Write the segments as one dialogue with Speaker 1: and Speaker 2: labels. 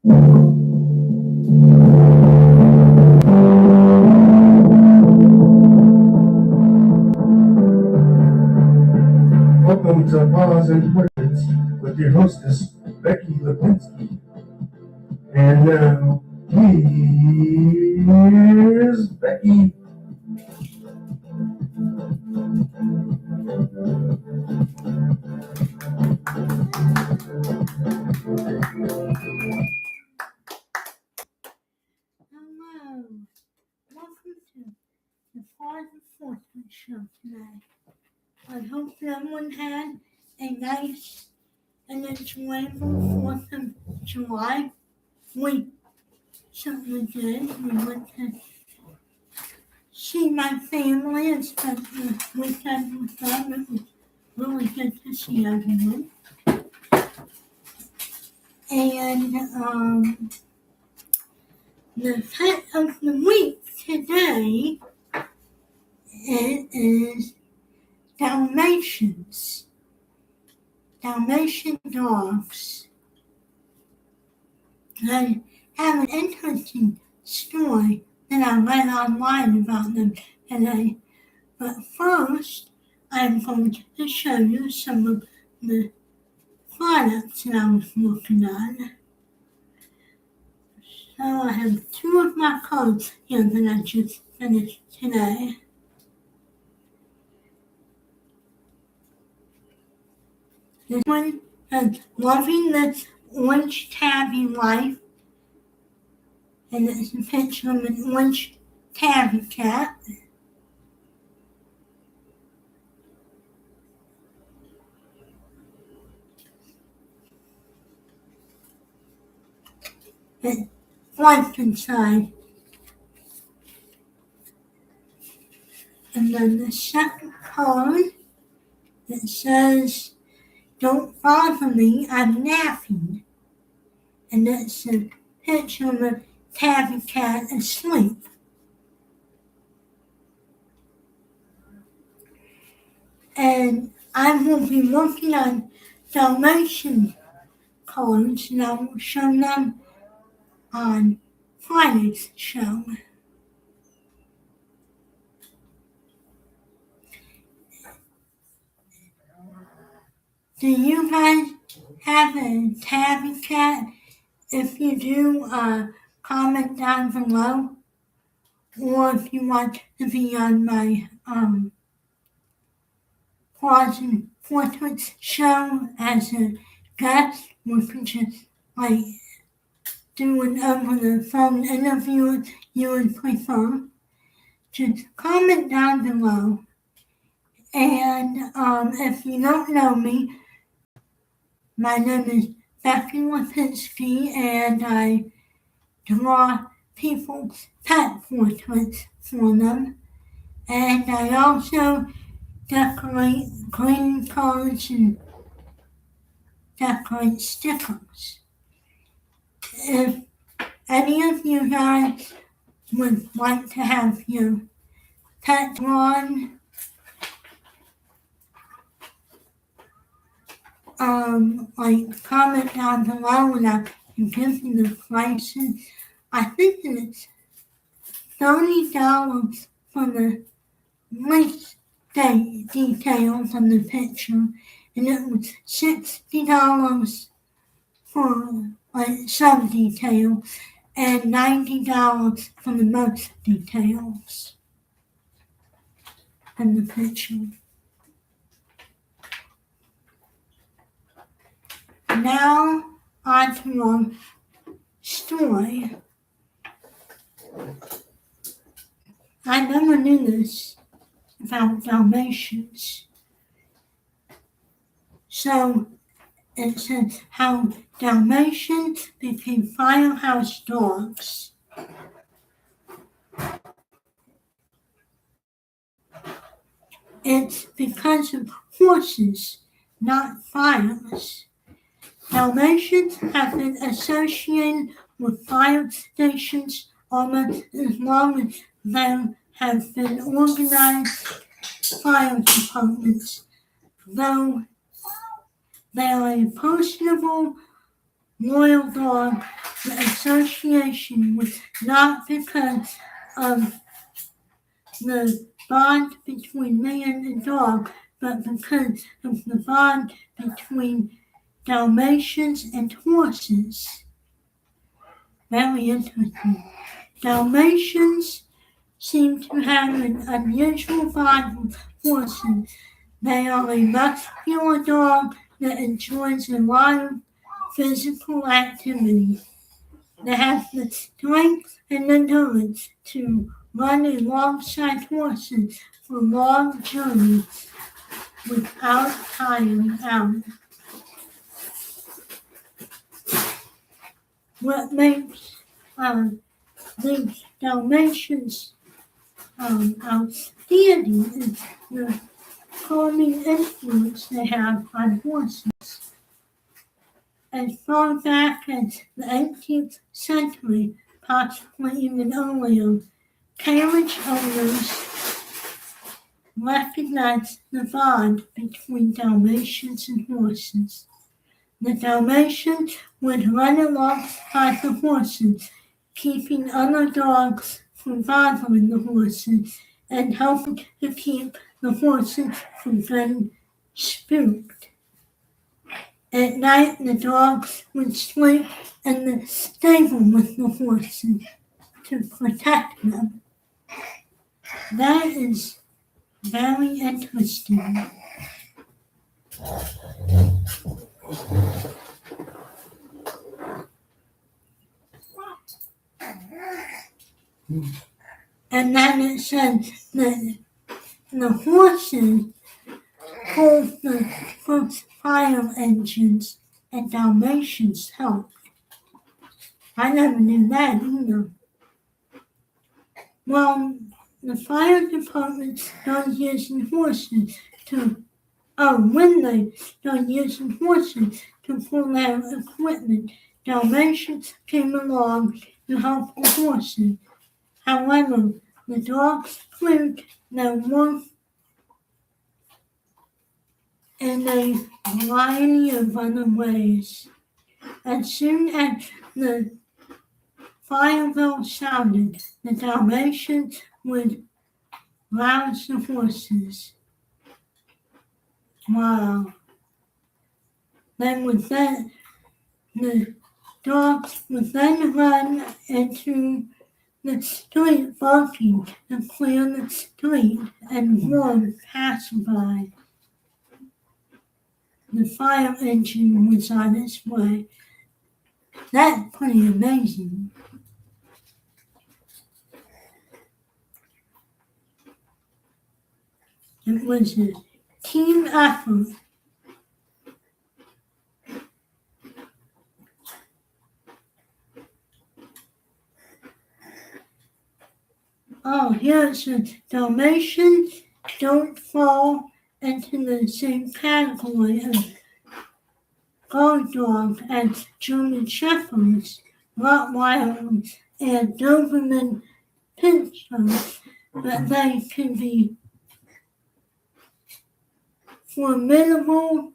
Speaker 1: Welcome to Paws Portraits with your hostess, Becky Lipinski. And now, here's Becky.
Speaker 2: Hello, welcome to the Paws Portraits show today. I hope everyone had a nice and enjoyable 4th of July. We certainly did. We went to see my family and spent the weekend with them. It was really good to see everyone. And the pet of the week today, it is Dalmatians. Dalmatian dogs. I have an interesting story that I read online about them today. But first, I'm going to show you some of the products that I was looking at. So I have 2 of my cards here that I just finished today. This one is Loving the Orange Tabby Life, and it's a picture of an orange tabby cat. It's white inside. And then the second card, it says, Don't bother me, I'm napping. And it's a picture of a tabby cat asleep. And I will be working on Dalmatian cards, and I will show them on Friday's show. Do you guys have a tabby cat? If you do, comment down below. Or if you want to be on my Paws Portraits show as a guest, we could just do an over the phone interview if you would prefer. Just comment down below. And if you don't know me, my name is Becky Lipinski, and I draw people's pet portraits for them. And I also decorate greeting cards and decorate stickers. If any of you guys would like to have your pet drawn, comment down below and I can give you the prices. I think it's $30 for the least details on the picture, and it was $60 for some detail and $90 for the most details in the picture. Now on to our story. I never knew this about Dalmatians. So it says how Dalmatians became firehouse dogs. It's because of horses, not fires. Dalmatians have been associated with fire stations almost as long as there have been organized fire departments, though they are a personable, loyal dog the association was not because of the bond between man and dog, but because of the bond between Dalmatians and horses. Very interesting. Dalmatians seem to have an unusual bond with horses. They are a muscular dog that enjoys a lot of physical activity. They have the strength and endurance to run alongside horses for long journeys without tiring out. What makes these Dalmatians outstanding is the calming influence they have on horses. As far back as the 18th century, possibly even earlier, carriage owners recognized the bond between Dalmatians and horses. The Dalmatians would run alongside the horses, keeping other dogs from bothering the horses and helping to keep the horses from getting spooked. At night, the dogs would sleep in the stable with the horses to protect them. That is very interesting. And then it says that the horses pulled the first fire engines and Dalmatians helped. I never knew that either. Well, the fire department started using horses when they started using horses to pull their equipment, Dalmatians came along to help the horses. However, the dogs proved their worth in a variety of other ways. As soon as the fire bell sounded, the Dalmatians would rouse the horses. Wow. The dogs would then run into the street barking to clear the street and warn passersby. The fire engine was on its way. That's pretty amazing. It was a team effort. Oh, here it says Dalmatians don't fall into the same category as guard dogs as German Shepherds, Rottweilers, and Doberman Pinschers, but they can be formidable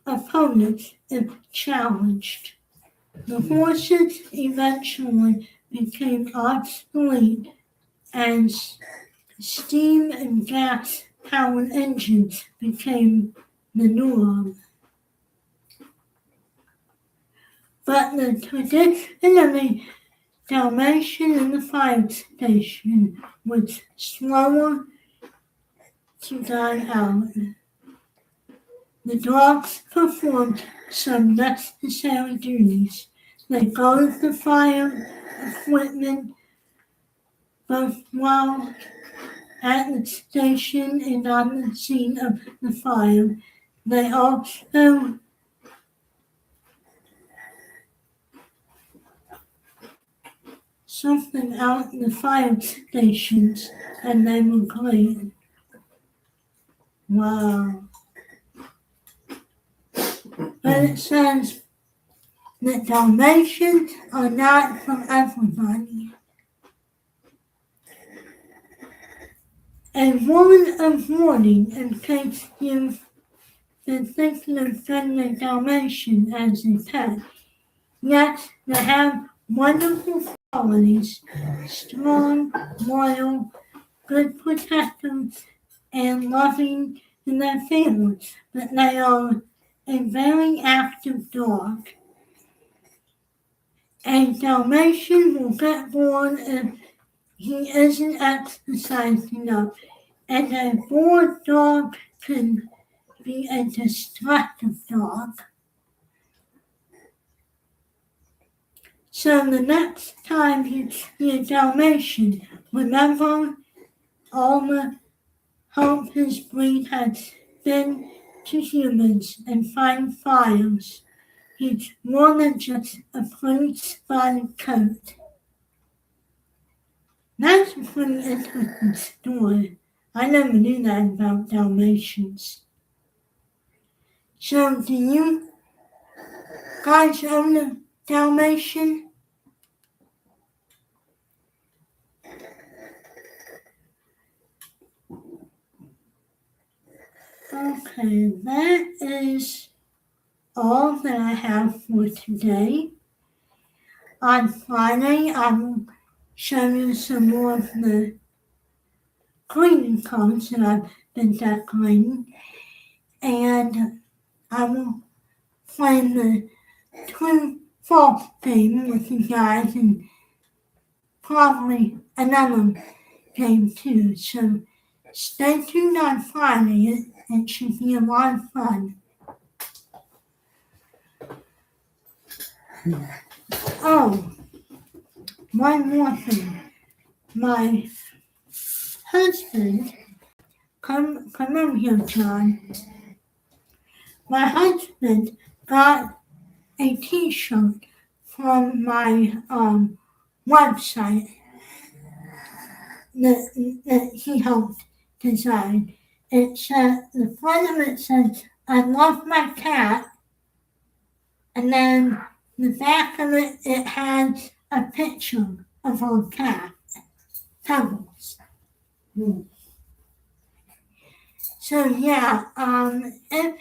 Speaker 2: opponents if challenged. The horses eventually became obsolete as steam and gas-powered engines became the norm. But the traditionally Dalmatian in the fire station was slower to die out. The dogs performed some necessary duties. They guarded the fire equipment both while at the station and on the scene of the fire. They also something out in the fire stations and they were clean. Wow. But it says that Dalmatians are not for everybody. A word of warning in case you've been thinking of getting a Dalmatian as a pet. Yes, they have wonderful qualities, strong, loyal, good protective, and loving in their family, but they are a very active dog. A Dalmatian will get bored if he isn't exercising enough, and a bored dog can be a destructive dog. So the next time you see a Dalmatian, remember all the help his breed has been to humans and find files. He's more than just a plain spotted coat. That's a pretty interesting story. I never knew that about Dalmatians. So do you guys own a Dalmatian? Okay, that is all that I have for today. On Friday, I will show you some more of the cleaning cards that I've been decorating, and I will play the Twin Falls game with you guys and probably another game too. So stay tuned on Friday. It should be a lot of fun. Oh, one more thing. My husband, come over here, John. My husband got a t-shirt from my website that he helped design. It said, the front of it says, "I love my cat," and then the back of it, it has a picture of our cat, Pebbles. So yeah, if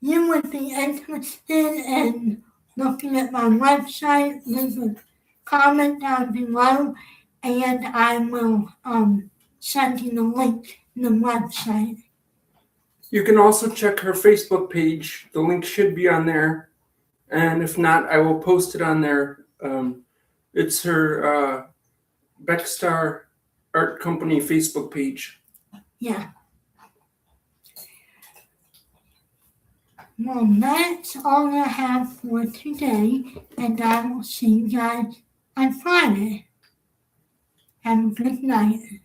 Speaker 2: you would be interested in looking at my website, leave a comment down below, and I will send you the link to the website.
Speaker 3: You can also check her Facebook page. The link should be on there. And if not, I will post it on there. It's her Beckstar Art Company Facebook page.
Speaker 2: Yeah. Well, that's all I have for today, and I will see you guys on Friday. Have a good night.